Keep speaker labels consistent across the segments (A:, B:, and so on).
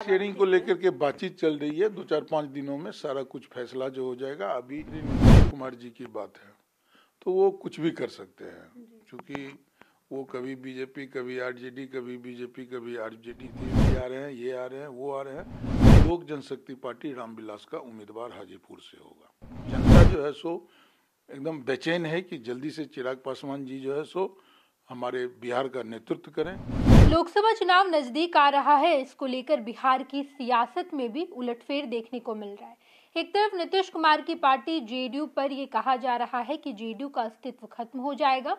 A: Sharing को लेकर के बातचीत चल रही है। 2-4-5 दिनों में सारा कुछ फैसला जो हो जाएगा। अभी नीतीश कुमार जी की बात है तो वो कुछ भी कर सकते हैं, क्योंकि वो कभी बीजेपी, कभी आरजेडी, कभी बीजेपी, कभी आरजेडी थे, आ रहे हैं, ये आ रहे हैं, वो आ रहे हैं। लोक जनशक्ति पार्टी रामविलास का उम्मीदवार हाजीपुर से होगा। जनता जो है सो एकदम बेचैन है कि जल्दी से चिराग पासवान जी जो है सो हमारे बिहार का नेतृत्व करें।
B: लोकसभा चुनाव नजदीक आ रहा है, इसको लेकर बिहार की सियासत में भी उलटफेर देखने को मिल रहा है। एक तरफ नीतीश कुमार की पार्टी जेडीयू पर यह कहा जा रहा है कि जेडीयू का अस्तित्व खत्म हो जाएगा,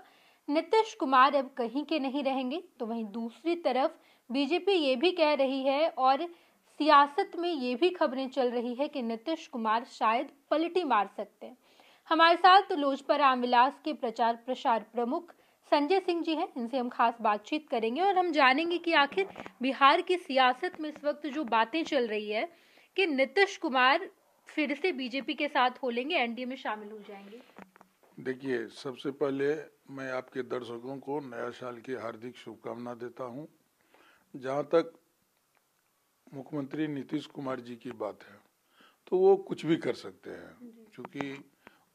B: नीतीश कुमार अब कहीं के नहीं रहेंगे, तो वहीं दूसरी तरफ बीजेपी ये भी कह रही है और सियासत में ये भी खबरें चल रही है कि नीतीश कुमार शायद पलटी मार सकते हैं। हमारे साथ लोजपा रामविलास के प्रचार प्रसार प्रमुख संजय सिंह जी हैं, इनसे हम खास बातचीत करेंगे और हम जानेंगे कि आखिर बिहार की सियासत में इस वक्त जो बातें चल रही है कि नीतीश कुमार फिर से बीजेपी के साथ हो लेंगे, एनडीए में शामिल हो जाएंगे।
A: देखिए, सबसे पहले मैं आपके दर्शकों को नया साल की हार्दिक शुभकामना देता हूं। जहां तक मुख्यमंत्री नीतीश कुमार जी की बात है तो वो कुछ भी कर सकते हैं, क्योंकि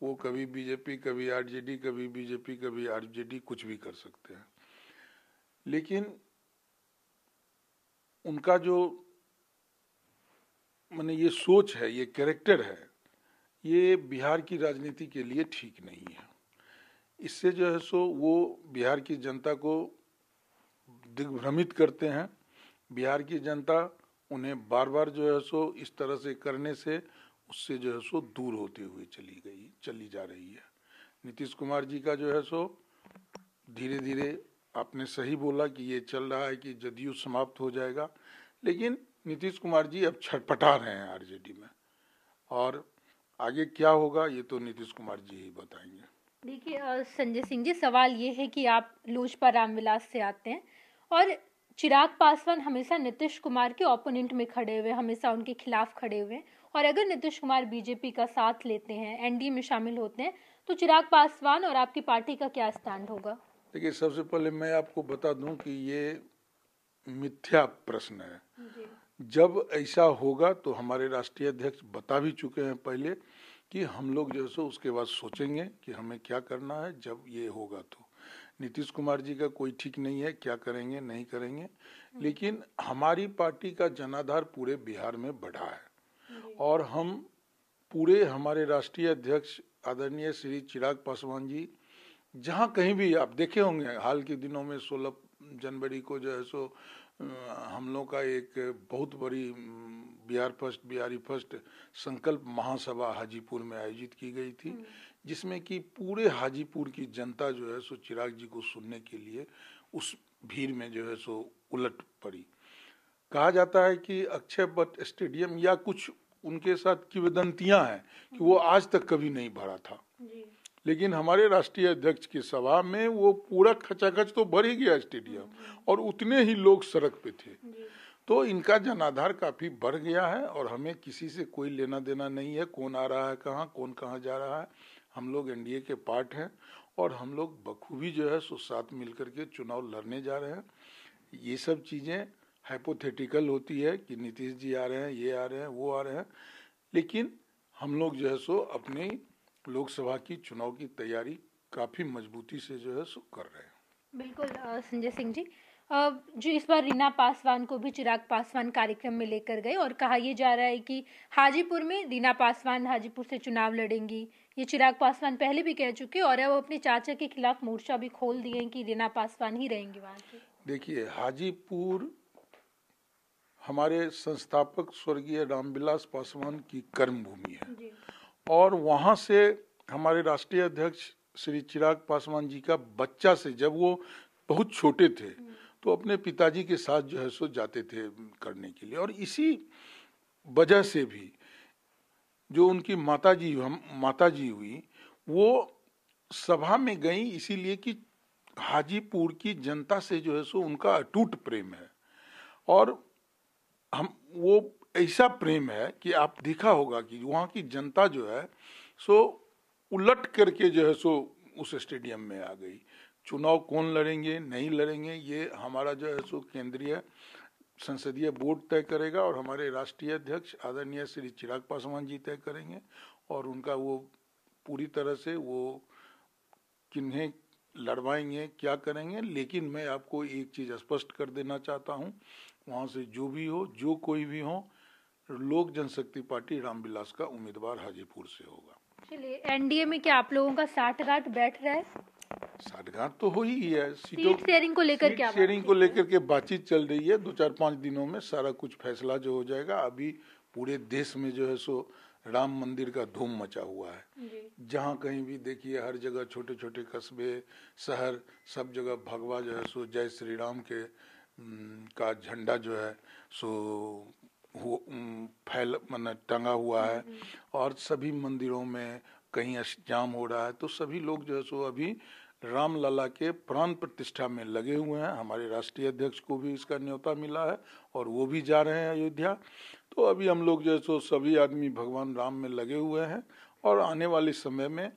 A: वो कभी बीजेपी, कभी आरजेडी, कभी बीजेपी, कभी आरजेडी, कुछ भी कर सकते हैं। लेकिन उनका जो माने ये सोच है, ये कैरेक्टर है, ये बिहार की राजनीति के लिए ठीक नहीं है। इससे जो है सो वो बिहार की जनता को दिग्भ्रमित करते हैं। बिहार की जनता उन्हें बार बार जो है सो इस तरह से करने से उससे जो है सो दूर होती हुई चली जा रही है। नीतीश कुमार जी का जो है सो धीरे धीरे, आपने सही बोला कि ये चल रहा है कि जदयू समाप्त हो जाएगा, लेकिन नीतीश कुमार जी अब छटपटा रहे हैं आरजेडी में, और आगे क्या होगा ये तो नीतीश कुमार जी ही बताएंगे।
B: देखिए संजय सिंह जी, सवाल ये है कि आप लोजपा रामविलास से आते हैं और चिराग पासवान हमेशा नीतीश कुमार के ओपोनेंट में खड़े हुए, हमेशा उनके खिलाफ खड़े हुए, और अगर नीतीश कुमार बीजेपी का साथ लेते हैं, एनडीए में शामिल होते हैं, तो चिराग पासवान और आपकी पार्टी का क्या स्टैंड होगा?
A: देखिए, सबसे पहले मैं आपको बता दूं कि ये मिथ्या प्रश्न है। जब ऐसा होगा तो हमारे राष्ट्रीय अध्यक्ष बता भी चुके हैं पहले कि हम लोग जो है उसके बाद सोचेंगे कि हमें क्या करना है। जब ये होगा तो नीतीश कुमार जी का कोई ठीक नहीं है, क्या करेंगे नहीं करेंगे, लेकिन हमारी पार्टी का जनाधार पूरे बिहार में बढ़ा है और हम पूरे, हमारे राष्ट्रीय अध्यक्ष आदरणीय श्री चिराग पासवान जी जहाँ कहीं भी आप देखे होंगे, हाल के दिनों में 16 जनवरी को जो है सो हम लोग का एक बहुत बड़ी बिहारी फर्स्ट संकल्प महासभा हाजीपुर में आयोजित की गई थी, जिसमें कि पूरे हाजीपुर की जनता जो है सो चिराग जी को सुनने के लिए उस भीड़ में जो है सो उलट पड़ी। कहा जाता है कि अक्षय वट स्टेडियम या कुछ उनके साथ किंवदंतियां हैं कि वो आज तक कभी नहीं भरा था, लेकिन हमारे राष्ट्रीय अध्यक्ष की सभा में वो पूरा खचाखच तो भर ही गया स्टेडियम और उतने ही लोग सड़क पे थे। तो इनका जनाधार काफी बढ़ गया है और हमें किसी से कोई लेना देना नहीं है, कौन आ रहा है कहाँ, कौन कहाँ जा रहा है। हम लोग एनडीए के पार्ट हैं और हम लोग बखूबी जो है सो साथ मिलकर के चुनाव लड़ने जा रहे हैं। ये सब चीजें हाइपोथेटिकल होती है कि नीतीश जी आ रहे हैं, ये आ रहे हैं, वो आ रहे हैं, लेकिन हम लोग जो है सो अपनी लोकसभा की चुनाव की तैयारी काफी मजबूती से जो है सो कर रहे हैं।
B: बिल्कुल संजय सिंह जी, जो इस बार रीना पासवान को भी चिराग पासवान कार्यक्रम में लेकर गए और कहा यह जा रहा है कि हाजीपुर में रीना पासवान हाजीपुर से चुनाव लड़ेंगी। ये चिराग पासवान पहले भी कह चुके और अब अपने चाचा के खिलाफ मोर्चा भी खोल दिए कि रीना पासवान ही रहेंगी वहां से।
A: देखिए, हाजीपुर हमारे संस्थापक स्वर्गीय रामविलास पासवान की कर्मभूमि है और वहां से हमारे राष्ट्रीय अध्यक्ष श्री चिराग पासवान जी का बच्चा से, जब वो बहुत छोटे थे तो अपने पिताजी के साथ जो है सो जाते थे करने के लिए, और इसी वजह से भी जो उनकी माताजी हुई वो सभा में गई, इसीलिए कि हाजीपुर की जनता से जो है सो उनका अटूट प्रेम है। और हम वो ऐसा प्रेम है कि आप देखा होगा कि वहाँ की जनता जो है सो उलट करके जो है सो उस स्टेडियम में आ गई। चुनाव कौन लड़ेंगे नहीं लड़ेंगे ये हमारा जो है सो केंद्रीय संसदीय बोर्ड तय करेगा और हमारे राष्ट्रीय अध्यक्ष आदरणीय श्री चिराग पासवान जी तय करेंगे, और उनका वो पूरी तरह से वो किन्हें लड़वाएंगे, क्या करेंगे। लेकिन मैं आपको एक चीज़ स्पष्ट कर देना चाहता हूँ, वहाँ से जो भी हो, जो कोई भी हो, लोक जनशक्ति पार्टी रामविलास का उम्मीदवार हाजीपुर से होगा।
B: चलिए, एनडीए में क्या आप लोगों का साठगांठ बैठ रहा है?
A: साठगांठ तो हो ही है।
B: सीट शेयरिंग को लेकर क्या
A: शेयरिंग को लेकर के बातचीत चल रही है। 2-4-5 दिनों में सारा कुछ फैसला जो हो जाएगा। अभी पूरे देश में जो है सो राम मंदिर का धूम मचा हुआ है। जहाँ कहीं भी देखिए, हर जगह छोटे छोटे कस्बे, शहर, सब जगह भगवा जो है सो जय श्री राम के का झंडा जो है सो फैल माने टंगा हुआ है। और सभी मंदिरों में कहीं अष्टजाम हो रहा है, तो सभी लोग जो है सो अभी राम लला के प्राण प्रतिष्ठा में लगे हुए हैं। हमारे राष्ट्रीय अध्यक्ष को भी इसका न्योता मिला है और वो भी जा रहे हैं अयोध्या। तो अभी हम लोग जो है सो सभी आदमी भगवान राम में लगे हुए हैं, और आने वाले समय में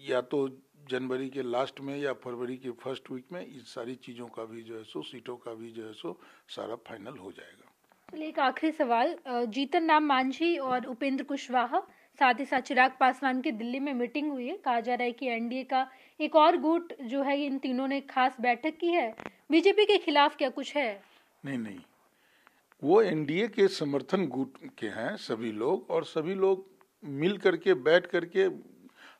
A: या तो जनवरी के लास्ट में या फरवरी के फर्स्ट वीक में इस सारी चीज़ों का भी जो है सो, सीटों का भी जो है सो सारा फाइनल हो जाएगा।
B: चलिए, एक आखिरी सवाल, जीतन राम मांझी और उपेंद्र कुशवाहा, साथ ही साथ चिराग पासवान की दिल्ली में मीटिंग हुई है। कहा जा रहा है कि एनडीए का एक और गुट जो है, इन तीनों ने खास बैठक की है। बीजेपी के खिलाफ क्या कुछ है?
A: नहीं, वो एनडीए के समर्थन गुट के हैं सभी लोग, और सभी लोग मिल करके बैठ करके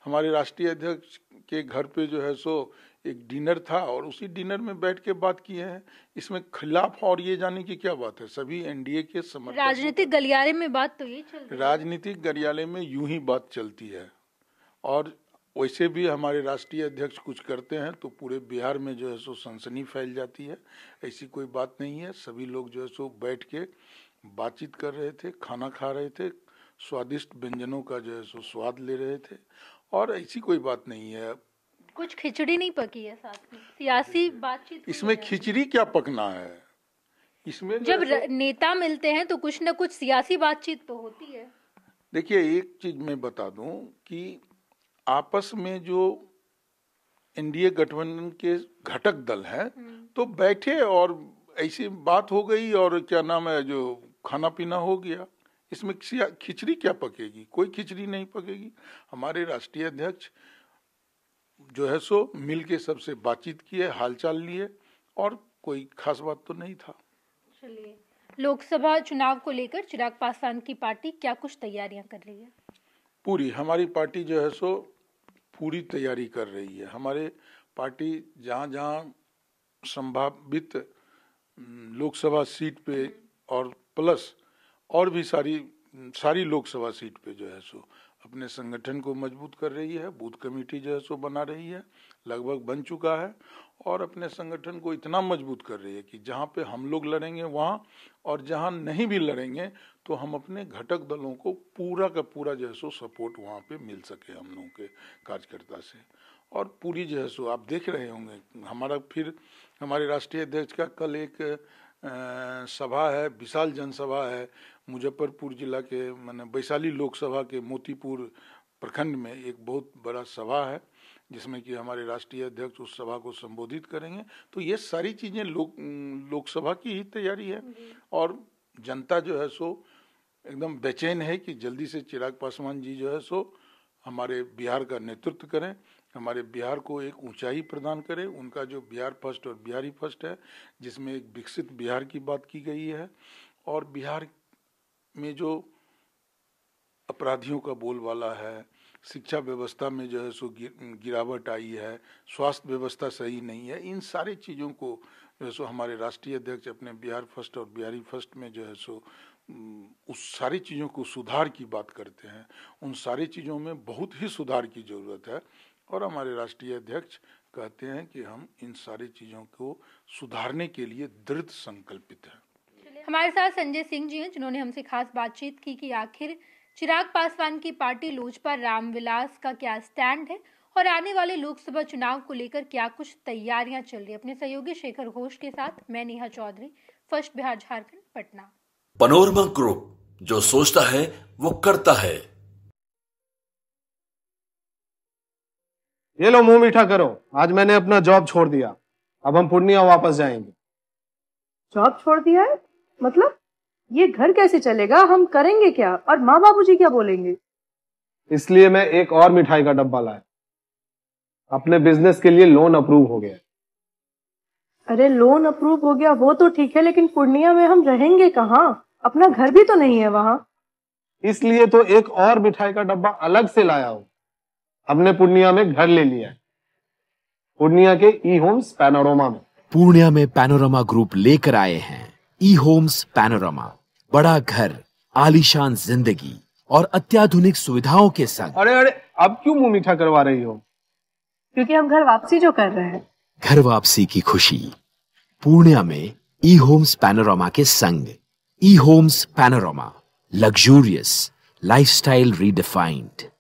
A: हमारे राष्ट्रीय अध्यक्ष के घर पे जो है सो एक डिनर था, और उसी डिनर में बैठ के बात किए हैं। इसमें खिलाफ और ये जाने की क्या बात है। सभी एनडीए के समर्थक।
B: राजनीतिक गलियारे में बात तो ये चल रही है।
A: राजनीतिक गलियारे में यूं ही बात चलती है, और वैसे भी हमारे राष्ट्रीय अध्यक्ष कुछ करते हैं तो पूरे बिहार में जो है सो सनसनी फैल जाती है। ऐसी कोई बात नहीं है। सभी लोग जो है सो बैठ के बातचीत कर रहे थे, खाना खा रहे थे, स्वादिष्ट व्यंजनों का जो है सो स्वाद ले रहे थे, और ऐसी कोई बात नहीं है।
B: कुछ खिचड़ी नहीं पकी है साथ में, सियासी बातचीत।
A: इसमें खिचड़ी क्या पकना है? इसमें
B: जब नेता मिलते हैं तो कुछ न कुछ सियासी बातचीत तो होती है।
A: देखिए, एक चीज मैं बता दूं कि आपस में जो एनडीए गठबंधन के घटक दल हैं तो बैठे और ऐसी बात हो गई, और क्या नाम है, जो खाना पीना हो गया। इसमें खिचड़ी क्या पकेगी? कोई खिचड़ी नहीं पकेगी। हमारे राष्ट्रीय अध्यक्ष जो है सो मिल के सबसे बातचीत किए, हालचाल लिए, और कोई खास बात तो नहीं था।
B: चलिए, लोकसभा चुनाव को लेकर चिराग पासवान की पार्टी क्या कुछ तैयारियां कर रही है?
A: पूरी हमारी पार्टी जो है सो पूरी तैयारी कर रही है। हमारे पार्टी जहाँ जहाँ संभावित लोकसभा सीट पे और प्लस और भी सारी लोकसभा सीट पे जो है सो अपने संगठन को मजबूत कर रही है। बूथ कमेटी जो है सो बना रही है, लगभग बन चुका है, और अपने संगठन को इतना मजबूत कर रही है कि जहाँ पे हम लोग लड़ेंगे वहाँ, और जहाँ नहीं भी लड़ेंगे तो हम अपने घटक दलों को पूरा का पूरा जो है सो सपोर्ट वहाँ पे मिल सके हम लोगों के कार्यकर्ता से। और पूरी जो है सो आप देख रहे होंगे, हमारे राष्ट्रीय अध्यक्ष का कल एक सभा है, विशाल जनसभा है मुजफ्फरपुर जिला के माने वैशाली लोकसभा के मोतीपुर प्रखंड में। एक बहुत बड़ा सभा है जिसमें कि हमारे राष्ट्रीय अध्यक्ष उस सभा को संबोधित करेंगे। तो ये सारी चीजें लोकसभा की ही तैयारी है, और जनता जो है सो एकदम बेचैन है कि जल्दी से चिराग पासवान जी जो है सो हमारे बिहार का नेतृत्व करें, हमारे बिहार को एक ऊंचाई प्रदान करें। उनका जो बिहार फर्स्ट और बिहारी फर्स्ट है, जिसमें एक विकसित बिहार की बात की गई है, और बिहार में जो अपराधियों का बोलबाला है, शिक्षा व्यवस्था में जो है सो गिरावट आई है, स्वास्थ्य व्यवस्था सही नहीं है, इन सारी चीज़ों को जो है सो हमारे राष्ट्रीय अध्यक्ष अपने बिहार फर्स्ट और बिहारी फर्स्ट में जो है सो उस सारी चीज़ों को सुधार की बात करते हैं। उन सारी चीज़ों में बहुत ही सुधार की ज़रूरत है, और हमारे राष्ट्रीय अध्यक्ष कहते हैं कि हम इन सारी चीज़ों को सुधारने के लिए दृढ़ संकल्पित हैं।
B: हमारे साथ संजय सिंह जी हैं, जिन्होंने हमसे खास बातचीत की कि आखिर चिराग पासवान की पार्टी लोजपा रामविलास का क्या स्टैंड है, और आने वाले लोकसभा चुनाव को लेकर क्या कुछ तैयारियां चल रही है। अपने सहयोगी शेखर घोष के साथ मैं Neha Chaudhary, first Bihar Jharkhand, Patna.
C: Panorama group, जो सोचता है वो करता है।
D: ये लो मुंह मीठा करो, आज मैंने अपना जॉब छोड़ दिया, अब हम पूर्णिया वापस जाएंगे। जॉब छोड़ दिया है? मतलब ये घर कैसे चलेगा? हम करेंगे क्या? और माँ बाबूजी क्या बोलेंगे?
E: इसलिए मैं एक और मिठाई का डब्बा लाया। अपने बिजनेस के लिए लोन अप्रूव हो गया।
D: अरे लोन अप्रूव हो गया वो तो ठीक है, लेकिन पूर्णिया में हम रहेंगे कहाँ? अपना घर भी तो नहीं है वहां।
E: इसलिए तो एक और मिठाई का डब्बा अलग से लाया हूं। हमने पूर्णिया में घर ले लिया है, पूर्णिया के ई होम्स पैनोरमा में।
F: पूर्णिया में पैनोरमा ग्रुप लेकर आए हैं ई होम्स पैनोरमा। बड़ा घर, आलीशान जिंदगी और अत्याधुनिक सुविधाओं के संग।
E: अरे अब क्यों मुंह मीठा करवा रही हो?
D: क्योंकि हम घर वापसी जो कर रहे हैं।
F: घर वापसी की खुशी पूर्णिया में ई होम्स पैनोरमा के संग। ई homes panorama, luxurious lifestyle redefined.